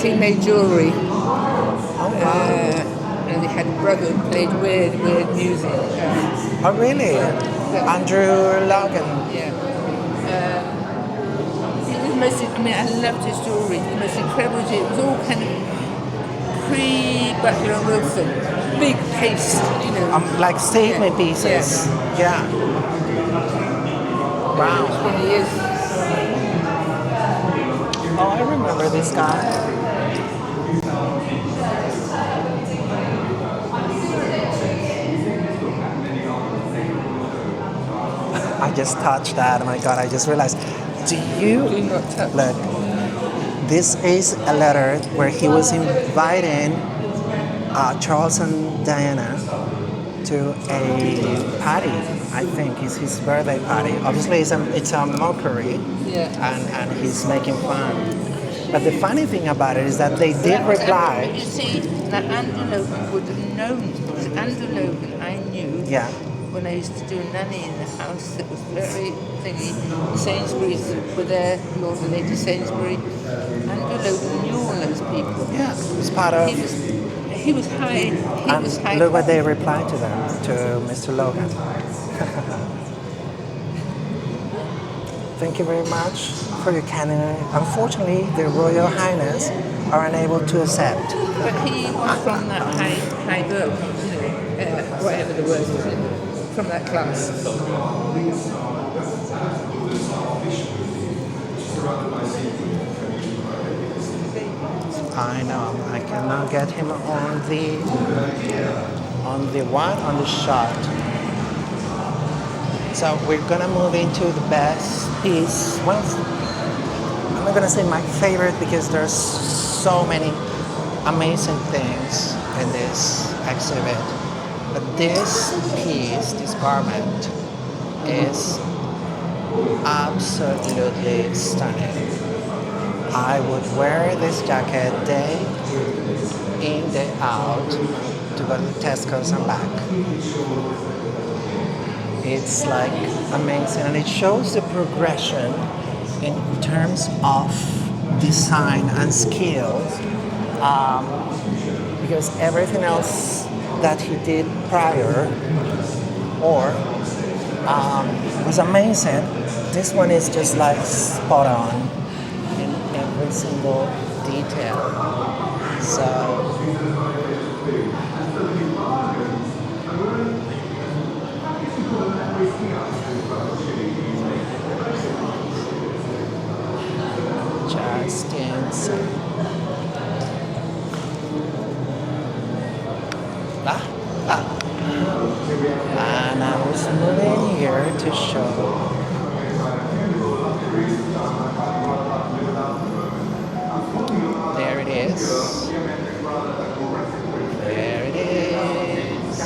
Tate made jewellery. Oh, wow. And they had a brother who played weird music. Oh, really? Andrew Logan. Yeah. It was most, I mean, I loved his jewellery. The most incredible jewellery. It was all kind of pre-Butler and Wilson. Big paste, you know. Like statement pieces. Yeah. Wow. 20 years. Oh, I remember this guy. I just touched that. Oh my God, I just realized. Do not touch. Look, this is a letter where he was inviting Charles and Diana to a party. I think it's his birthday party. Obviously, it's a mockery, and he's making fun. But the funny thing about it is that they did reply. You see, that Andrew Logan would have known, because Andrew Logan I knew when I used to do nanny in the house that was very thingy. Sainsbury's were there, Lord and Lady Sainsbury. Andrew Logan knew all those people. Yeah, it was part of. He was high. He was high. Look what they replied to them, to Mr. Logan. Thank you very much for your canine. Unfortunately, the Royal Highness are unable to accept. But he was from that high birth, you know, whatever the word is, from that class. I know. I cannot get him on the what? On the shot. So we're gonna move into the best piece. Well, I'm not gonna say my favorite because there's so many amazing things in this exhibit. But this piece, this garment, is absolutely stunning. I would wear this jacket day in, day out to go to Tesco's and back. It's like amazing, and it shows the progression in terms of design and skill, because everything else that he did prior was amazing. This one is just like spot on in every single detail. So just insane. And I was moving here to show. There it is. There it is.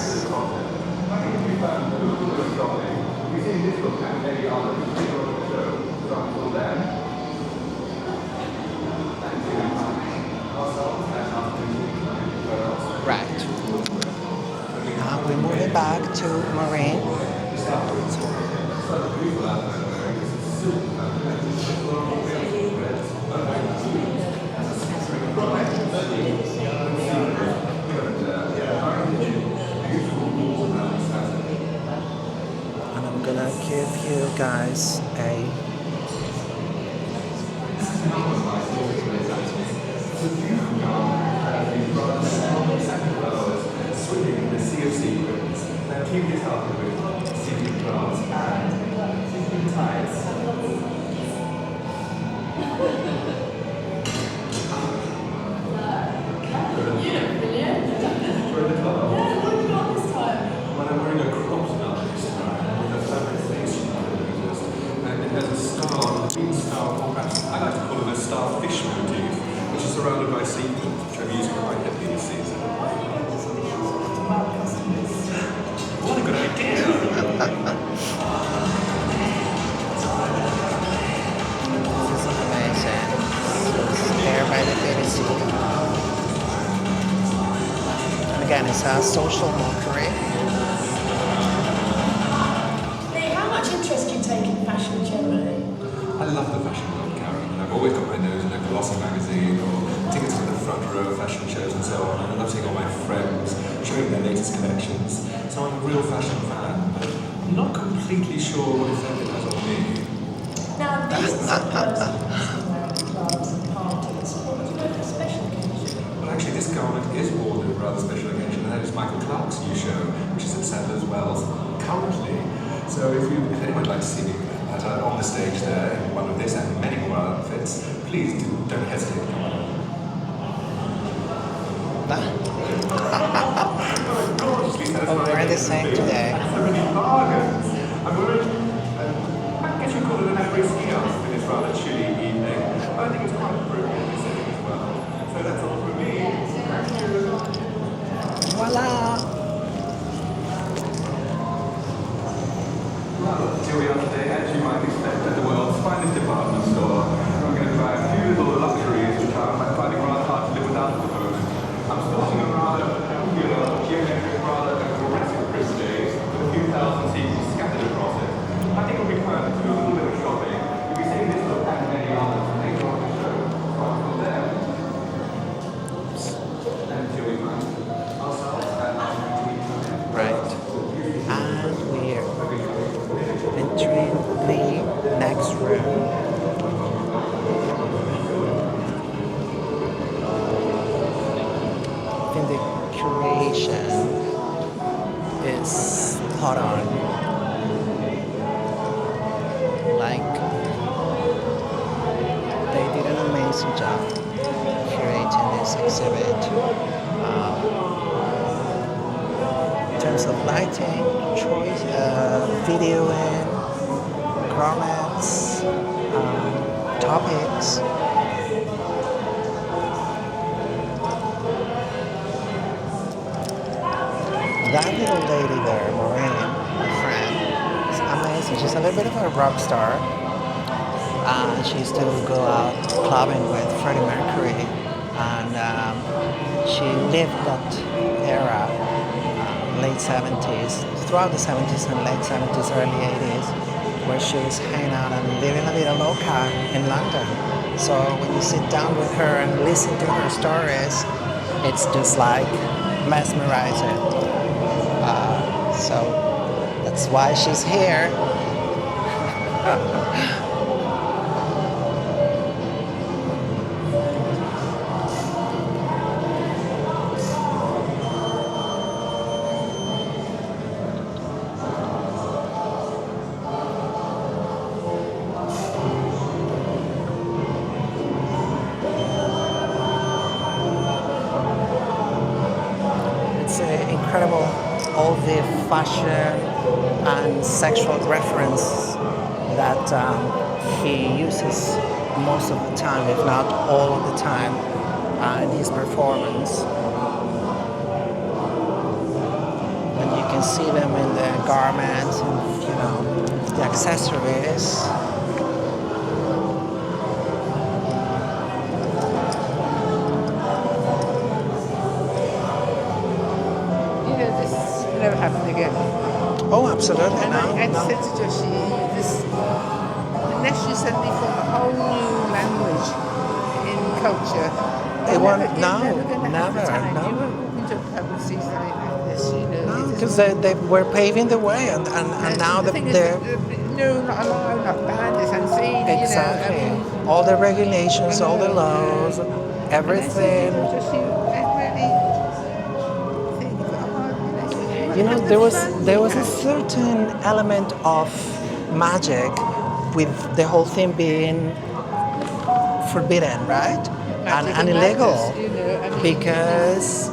Right. Now we're moving back to Marine. And I'm gonna give you guys a I like to call it a starfish motif, which is surrounded by seaweed, which I'm using quite heavily this season. What a good idea! This is amazing. There by the BBC. And again, it's a social mockery. Leigh, how much interest do you take in fashion generally? I love the fashion world, Karen, and I've always got my nose in a glossy magazine or tickets to the front row fashion shows and so on, and I love seeing all my friends showing their latest collections. So I'm a real fashion fan, but I'm not completely sure what effect it has on me. Now, this is a person clubs and parties. What would you go for a special occasion? Well, actually, this garment is worn at a rather special occasion, and that is Michael Clark's new show, which is at Sadler's Wells currently. So if anyone would like to see me on the stage there in one of this and many more outfits, please don't hesitate to come on. Oh, we're the same today. So many bargains. I'm wearing, I guess you call it an après-ski outfit in this rather chilly evening. I think it's quite appropriate in this setting as well. So that's all from me. Thank you. Voila! Well, here we are today, as you might expect, at the world's finest department store. I'm going to try a few little luxuries which I'm finding rather hard to live without at the moment. I'm sporting a rather angular, geometric, rather aggressive print with a few thousand sequins scattered across it. I think it'll be fun to do a little bit of shopping. You'll be seeing this look and many others later on the show. So I'll go there. And here we find ourselves at Right. And we're entering the next room. I think the curation is spot on. Like, they did an amazing job curating this exhibit. In terms of lighting, choice, videoing, garments, topics. That little lady there, Maureen, my friend, is amazing. She's a little bit of a rock star. She used to go out clubbing with Freddie Mercury, and she lived that era, late 70s, throughout the 70s and late 70s, early 80s, where she was hanging out and living la vida loca in London. So when you sit down with her and listen to her stories, it's just like mesmerizing. So that's why she's here. It's incredible, all the fashion and sexual reference that he uses most of the time, if not all of the time, in his performance. And you can see them in the garments and, you know, the accessories. Never happen again. Oh, absolutely. And I said to Joshi, unless you suddenly form a whole new language in culture, It won't, never. no. You won't walk into a pub and see something like this, you know. No, because they were paving the way, and now the thing they're... no, not allowed, not banned, it's unseen. Exactly. You know, all the regulations, all the laws, everything. You know, there was a certain element of magic with the whole thing being forbidden, right? And illegal. You know, because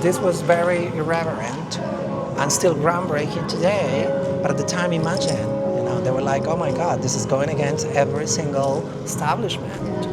this was very irreverent and still groundbreaking today. But at the time, imagine, you know, they were like, oh my God, this is going against every single establishment.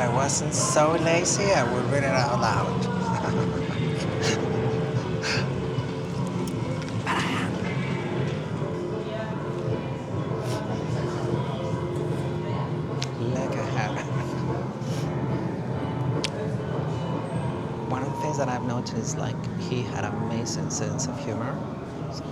I wasn't so lazy, I would read it out loud. But I am. Look at her. One of the things that I've noticed is like he had an amazing sense of humor. So,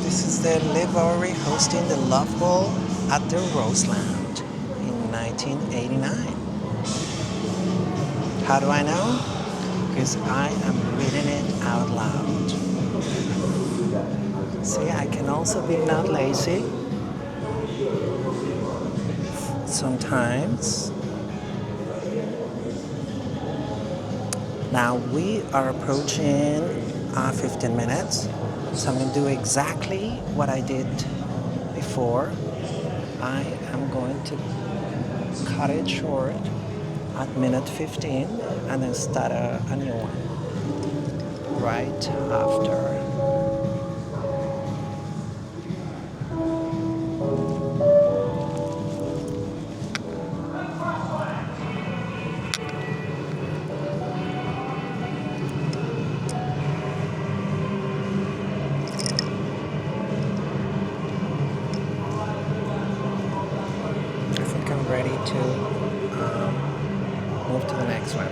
this is the Leigh Bowery hosting the Love Ball at the Roseland in 1989. How do I know? Because I am reading it out loud. See, I can also be not lazy. Sometimes. Now we are approaching 15 minutes. So I'm going to do exactly what I did before. I am going to cut it short at minute 15 and then start a new one right after. I think I'm ready to move to the next one.